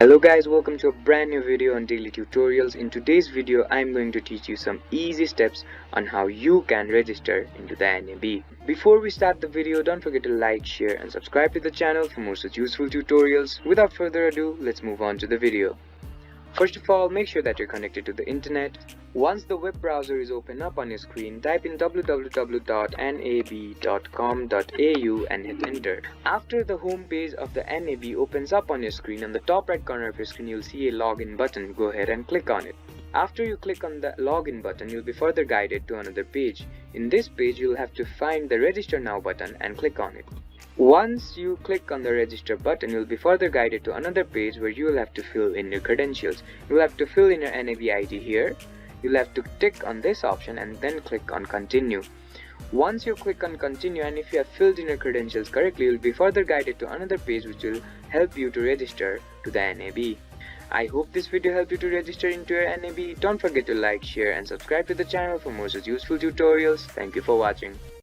Hello guys, welcome to a brand new video on daily tutorials. In today's video, I'm going to teach you some easy steps on how you can register into the NAB. Before we start the video, don't forget to like, share and subscribe to the channel for more such useful tutorials. Without further ado, let's move on to the video. First of all, make sure that you're connected to the internet. Once the web browser is open up on your screen, type in www.nab.com.au and hit enter. After the home page of the NAB opens up on your screen, on the top right corner of your screen you'll see a login button. Go ahead and click on it. After you click on the login button, you'll be further guided to another page. In this page, you'll have to find the register now button and click on it. Once you click on the register button, you'll be further guided to another page where you will have to fill in your credentials. You'll have to fill in your NAB ID here. You'll have to tick on this option and then click on continue. Once you click on continue, and if you have filled in your credentials correctly, you'll be further guided to another page which will help you to register to the NAB. I hope this video helped you to register into your NAB. Don't forget to like, share and subscribe to the channel for more such useful tutorials. Thank you for watching.